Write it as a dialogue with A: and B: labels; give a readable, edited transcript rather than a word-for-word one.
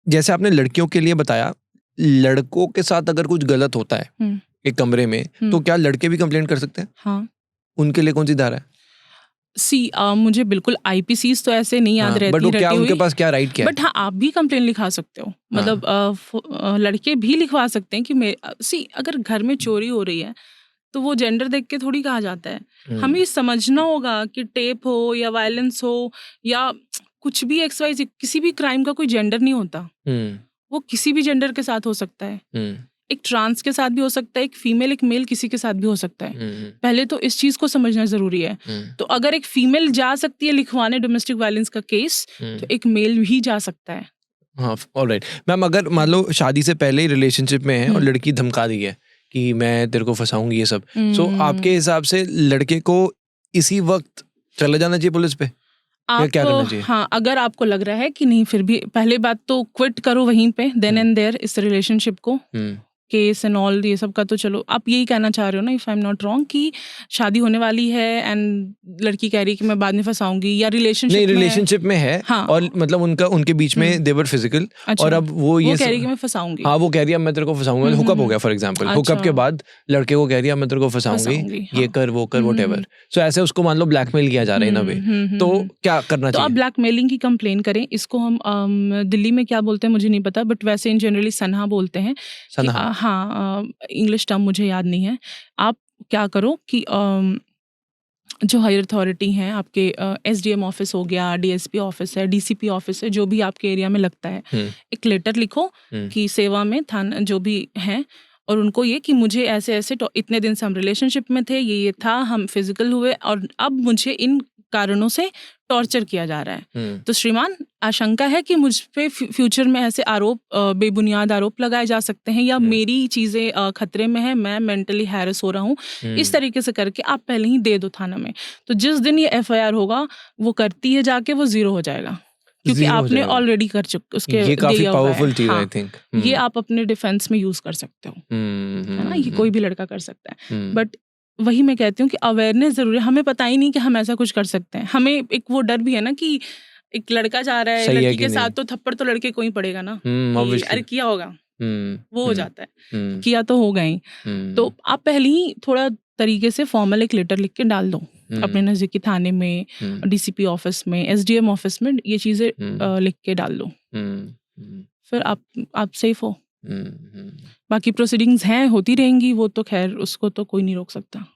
A: जैसे आपने लड़कियों के लिए बताया, लड़कों के साथ अगर कुछ गलत होता है एक कमरे में, तो क्या लड़के भी कंप्लेंट कर सकते हैं?
B: हाँ।
A: उनके लिए कौन सी धारा है?
B: मुझे बिल्कुल IPCs तो ऐसे नहीं याद रहती,
A: बट वो क्या
B: रटी
A: उनके
B: हुई।
A: पास क्या राइट क्या है?
B: बट हाँ, आप भी कंप्लेन लिखा सकते हो, मतलब लड़के भी लिखवा सकते हैं कि अगर घर में चोरी हो रही है तो वो जेंडर देख के थोड़ी कहा जाता है। हमें ये समझना होगा कि टेप हो या वायलेंस हो या कुछ भी XYZ, किसी भी क्राइम का कोई जेंडर नहीं होता। वो किसी भी जेंडर के साथ हो सकता है। एक ट्रांस के साथ भी हो सकता है, एक फीमेल एक मेल किसी के साथ भी हो सकता है। पहले तो इस चीज को समझना जरूरी है। तो अगर एक फीमेल जा सकती है लिखवाने डोमेस्टिक वायलेंस का केस, तो एक मेल भी जा सकता है।
A: हाँ, ऑलराइट मैम। अगर मान लो शादी से पहले ही रिलेशनशिप में है और लड़की धमका दी है कि मैं तेरे को फंसाऊंगी ये सब, सो आपके हिसाब से लड़के को इसी वक्त चले जाना चाहिए पुलिस पे, या क्या करना चाहिए?
B: हाँ, अगर आपको लग रहा है कि नहीं, फिर भी पहले बात तो क्विट करो वहीं पे, देन एंड देयर, इस रिलेशनशिप को। केस एंड ऑल ये सब का तो चलो, आप यही कहना चाह रहे हो ना, if I am not wrong, कि शादी होने वाली है एंड लड़की कह रही है कि मैं बाद में फंसाऊंगी, या
A: रिलेशनशिप में है।
B: हाँ।
A: और मतलब उनके बीच में देवर फिजिकल,
B: अच्छा,
A: और अब वो
B: कह रही है कि मैं फंसाऊंगी।
A: हाँ, वो कह रही है मैं तेरे को फंसाऊंगा। हुकअप हो गया फॉर एग्जांपल, हुकअप के बाद लड़के को कह रही है मैं तेरे को फंसाऊंगी, ये कर वो कर व्हाटएवर। सो ऐसे उसको मान लो ब्लैकमेल किया जा रहा है ना वे, तो क्या करना
B: तो
A: चाहिए?
B: आप ब्लैकमेलिंग की कंप्लेन करें। इसको हम दिल्ली में क्या बोलते हैं मुझे नहीं पता, बट वैसे इन जनरली सनहा बोलते हैं।
A: सनहा?
B: हाँ, इंग्लिश टर्म मुझे याद नहीं है। आप क्या करो कि जो हायर अथॉरिटी हैं आपके, SDM ऑफिस हो गया, DSP ऑफिस है, DCP ऑफिस है, जो भी आपके एरिया में लगता है, एक लेटर लिखो कि सेवा में थाना जो भी हैं, और उनको ये कि मुझे ऐसे ऐसे इतने दिन से हम रिलेशनशिप में थे, ये था, हम फिजिकल हुए और अब मुझे इन कारणों से टॉर्चर किया जा रहा है। तो श्रीमान, आशंका है कि मुझ पे फ्यूचर में ऐसे आरोप, बेबुनियाद आरोप लगाए जा सकते हैं, या मेरी चीज़ें खतरे में है, मैं मेंटली हैरेस हो रहा हूँ, इस तरीके से करके आप पहले ही दे दो थाना में। तो जिस दिन ये FIR होगा, वो करती है जाके, वो 0 हो जाएगा, क्योंकि आपने ऑलरेडी कर चुके उसके।
A: ये काफी पावरफुल चीज है, आई थिंक।
B: ये आप अपने डिफेंस में यूज कर सकते हो, है ना, ये कोई भी लड़का कर सकता है। बट वही मैं कहती हूँ कि अवेयरनेस जरूरी है। हमें पता ही नहीं कि हम ऐसा कुछ कर सकते हैं। हमें एक वो डर भी है ना कि एक लड़का जा रहा है लड़की के साथ, तो थप्पड़ तो लड़के को ही पड़ेगा ना, अरे किया होगा, वो हो जाता है, किया तो होगा ही। तो आप पहले ही थोड़ा तरीके से फॉर्मल एक लेटर लिख के डाल दो अपने नजदीकी थाने में, DCP ऑफिस में, SDM ऑफिस में, ये चीजें लिख के डाल दो, फिर आप सेफ हो। बाकी प्रोसीडिंग्स हैं, होती रहेंगी, वो तो खैर उसको तो कोई नहीं रोक सकता।